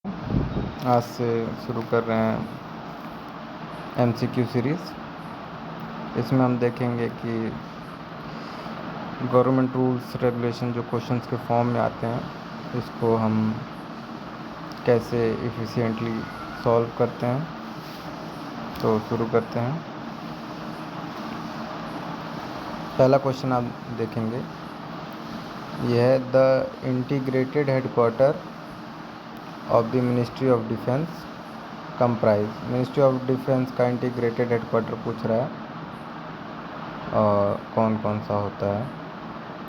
आज से शुरू कर रहे हैं MCQ सीरीज़। इसमें हम देखेंगे कि गवर्नमेंट रूल्स रेगुलेशन जो क्वेश्चंस के फॉर्म में आते हैं, इसको हम कैसे एफिशिएंटली सॉल्व करते हैं। तो शुरू करते हैं। पहला क्वेश्चन आप देखेंगे, यह है the integrated headquarter of the ministry of defence comprise. Ministry of defence का इंटीग्रेटेड हेडक्वार्टर पूछ रहा है और कौन कौन सा होता है।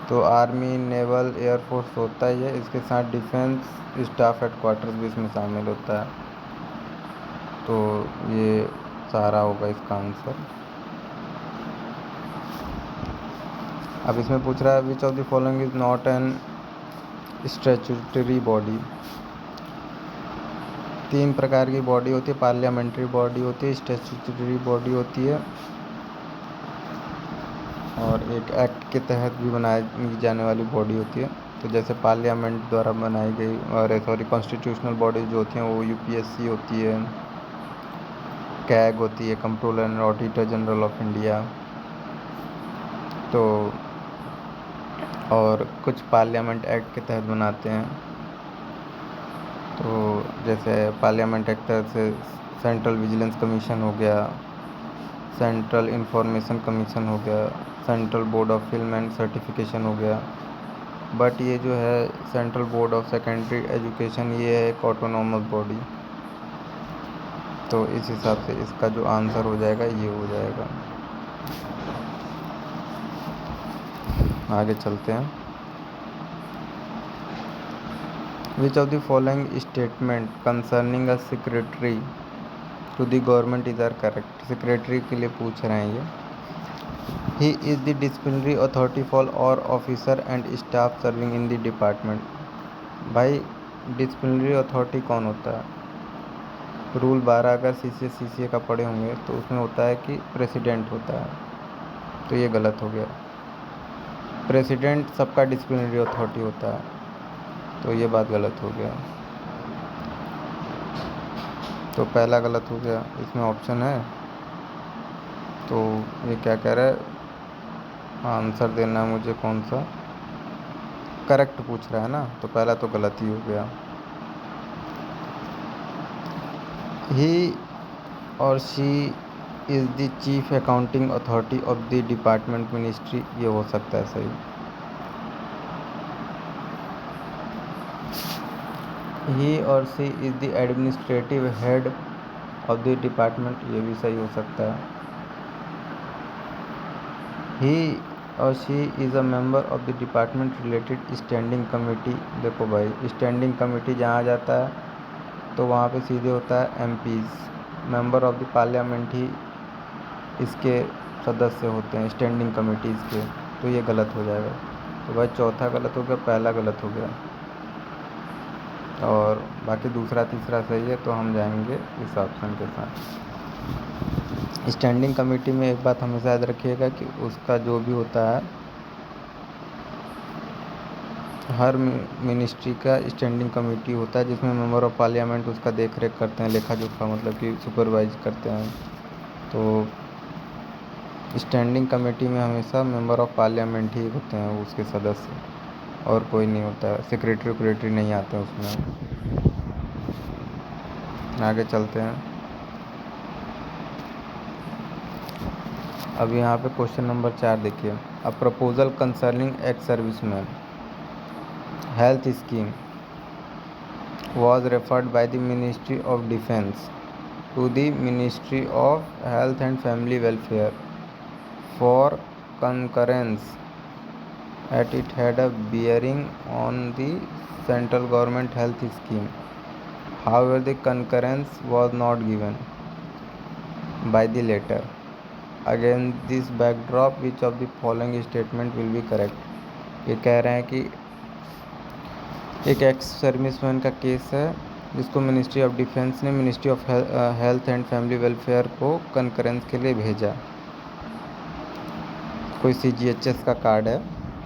तो आर्मी, नेवल, एयरफोर्स होता ही है, इसके साथ डिफेंस स्टाफ हेडक्वार्टर्स भी इसमें शामिल होता है। तो ये सारा होगा इसका आंसर। अब इसमें पूछ रहा है विच of the following is not an statutory body. 3 प्रकार की बॉडी होती है, पार्लियामेंट्री बॉडी होती है, स्टैट्यूटरी बॉडी होती है और एक एक्ट के तहत भी बनाई जाने वाली बॉडी होती है। तो जैसे पार्लियामेंट द्वारा बनाई गई और कॉन्स्टिट्यूशनल बॉडी जो होती हैं वो UPSC होती है, कैग होती है, controller and auditor general of India. तो और कुछ पार्लियामेंट एक्ट के तहत बनाते हैं। तो जैसे पार्लियामेंट एक्ट से सेंट्रल विजिलेंस कमीशन हो गया, सेंट्रल इंफॉर्मेशन कमीशन हो गया, central board of film and certification हो गया। बट ये जो है central board of secondary education, ये है एक ऑटोनॉमस बॉडी। तो इस हिसाब से इसका जो आंसर हो जाएगा ये हो जाएगा। आगे चलते हैं। Which of the following statement concerning a secretary to the government is are correct. Secretary के लिए पूछ रहे हैं ये। He is the disciplinary authority for all officer and staff serving in the department. भाई डिसिप्लिनरी अथॉरिटी कौन होता है? रूल 12 अगर CCA का पढ़े होंगे तो उसमें होता है कि प्रेसिडेंट होता है। तो ये गलत हो गया। प्रेसिडेंट सबका डिसिप्लिनरी अथॉरिटी होता है, तो ये बात गलत हो गया। तो पहला गलत हो गया। इसमें ऑप्शन है, तो ये क्या कह रहा है, आंसर देना है मुझे कौन सा करेक्ट पूछ रहा है ना, तो पहला तो गलत ही हो गया। ही और she is the chief accounting authority of the department ministry, ये हो सकता है सही। ही और she is the administrative head of the department, ये भी सही हो सकता है। ही और she is a member of the department related standing committee. देखो भाई, स्टैंडिंग कमेटी जहाँ जाता है तो वहाँ पे सीधे होता है MPs, member of the parliament ही इसके सदस्य होते हैं स्टैंडिंग कमेटीज़ के। तो ये गलत हो जाएगा। तो भाई चौथा गलत हो गया, पहला गलत हो गया और बाकी दूसरा तीसरा सही है। तो हम जाएंगे इस ऑप्शन के साथ। स्टैंडिंग कमेटी में एक बात हमेशा याद रखिएगा कि उसका जो भी होता है, हर मिनिस्ट्री का स्टैंडिंग कमेटी होता है जिसमें मेंबर ऑफ पार्लियामेंट उसका देख रेख करते हैं, लेखा जोखा मतलब कि सुपरवाइज करते हैं। तो स्टैंडिंग कमेटी में हमेशा मेंबर ऑफ पार्लियामेंट ही होते हैं उसके सदस्य, और कोई नहीं होता है। सेक्रेटरी नहीं आते हैं उसमें। आगे चलते हैं। अब यहाँ पे क्वेश्चन नंबर 4 देखिए। A proposal concerning ex serviceman health scheme was referred by the Ministry of Defence to the Ministry of Health and Family Welfare for concurrence, as it had a bearing on the central government health scheme. However, the concurrence was not given by the latter. Against this backdrop, which of the following statement will be correct? ये कह रहे हैं कि एक ex serviceman का case है जिसको ministry of defence ने ministry of health and family welfare को कंकरेंस के लिए भेजा। कोई CGHS का कार्ड है,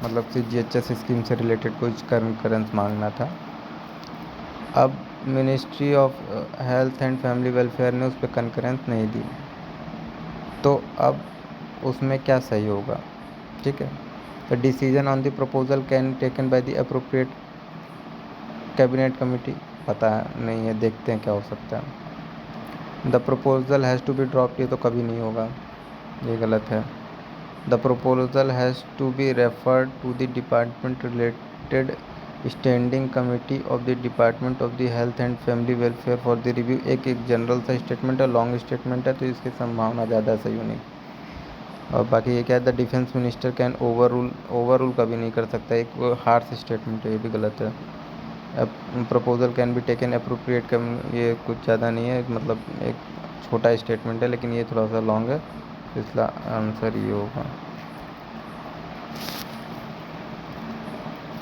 मतलब CGHS स्कीम से रिलेटेड कुछ कंकरेंस मांगना था। अब ministry of health and family welfare ने उस पर कंकरेंस नहीं दी, तो अब उसमें क्या सही होगा? ठीक है, the decision on the proposal can taken by the appropriate cabinet committee, पता नहीं है, देखते हैं क्या हो सकता है। The proposal has to be dropped, ये तो कभी नहीं होगा, ये गलत है। The proposal has to be referred to the department related standing committee of the department of the health and family welfare for the review. एक जनरल सा स्टेटमेंट है, लॉन्ग स्टेटमेंट है, तो इसकी संभावना ज़्यादा सही होने की। और बाकी ये क्या है, the defence minister can over rule कभी नहीं कर सकता, एक हार्श स्टेटमेंट है, ये भी गलत है। Proposal can be taken appropriate, ये कुछ ज़्यादा नहीं है, मतलब एक छोटा स्टेटमेंट है, लेकिन ये थोड़ा सा लॉन्ग है, इसका आंसर ये होगा।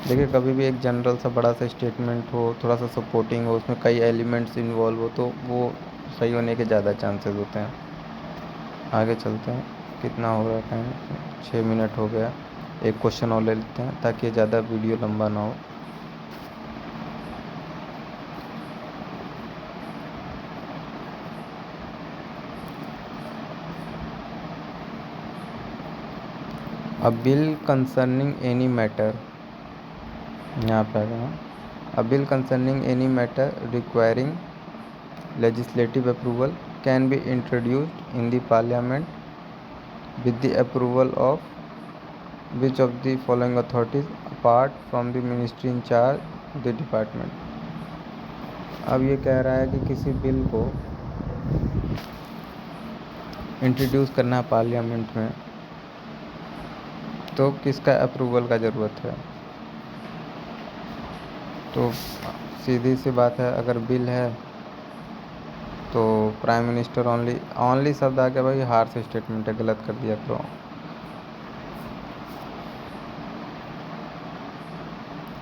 देखिए, कभी भी एक जनरल सा बड़ा सा स्टेटमेंट हो, थोड़ा सा सपोर्टिंग हो, उसमें कई एलिमेंट्स इन्वॉल्व हो, तो वो सही होने के ज़्यादा चांसेस होते हैं। आगे चलते हैं, कितना हो रहा है टाइम? 6 मिनट हो गया। एक क्वेश्चन और ले लेते हैं ताकि ज़्यादा वीडियो लंबा ना हो। A bill concerning any matter, यहाँ पे आएगा, a bill concerning any matter requiring legislative approval can be introduced in the parliament with the approval of which of the following authorities apart from the ministry in charge of the department। अब ये कह रहा है कि किसी bill को introduce करना है पार्लियामेंट में, तो किसका अप्रूवल का ज़रूरत है? तो सीधी सी बात है, अगर बिल है तो प्राइम मिनिस्टर ओनली शब्द आ गया भाई, हार्श स्टेटमेंट है, गलत कर दिया करो।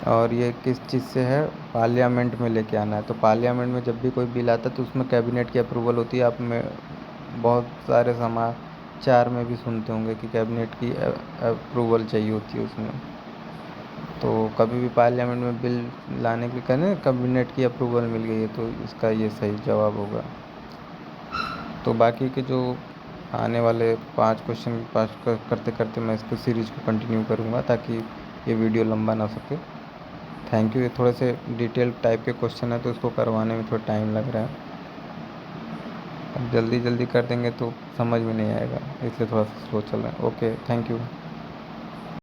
और ये किस चीज़ से है? पार्लियामेंट में लेके आना है। तो पार्लियामेंट में जब भी कोई बिल आता है तो उसमें कैबिनेट की अप्रूवल होती है। आप में बहुत सारे समाचार में भी सुनते होंगे कि कैबिनेट की अप्रूवल चाहिए होती है उसमें। तो कभी भी पार्लियामेंट में बिल लाने के कहने कैबिनेट की अप्रूवल मिल गई है, तो इसका ये सही जवाब होगा। तो बाकी के जो आने वाले 5 क्वेश्चन पास करते करते मैं इसको सीरीज़ को कंटिन्यू करूँगा ताकि ये वीडियो लंबा ना सके। Thank you. ये थोड़े से डिटेल टाइप के क्वेश्चन है तो इसको करवाने में थोड़ा टाइम लग रहा है। अब जल्दी जल्दी कर देंगे तो समझ में नहीं आएगा, इसलिए थोड़ा सा स्लो चल रहा है। Okay, thank you.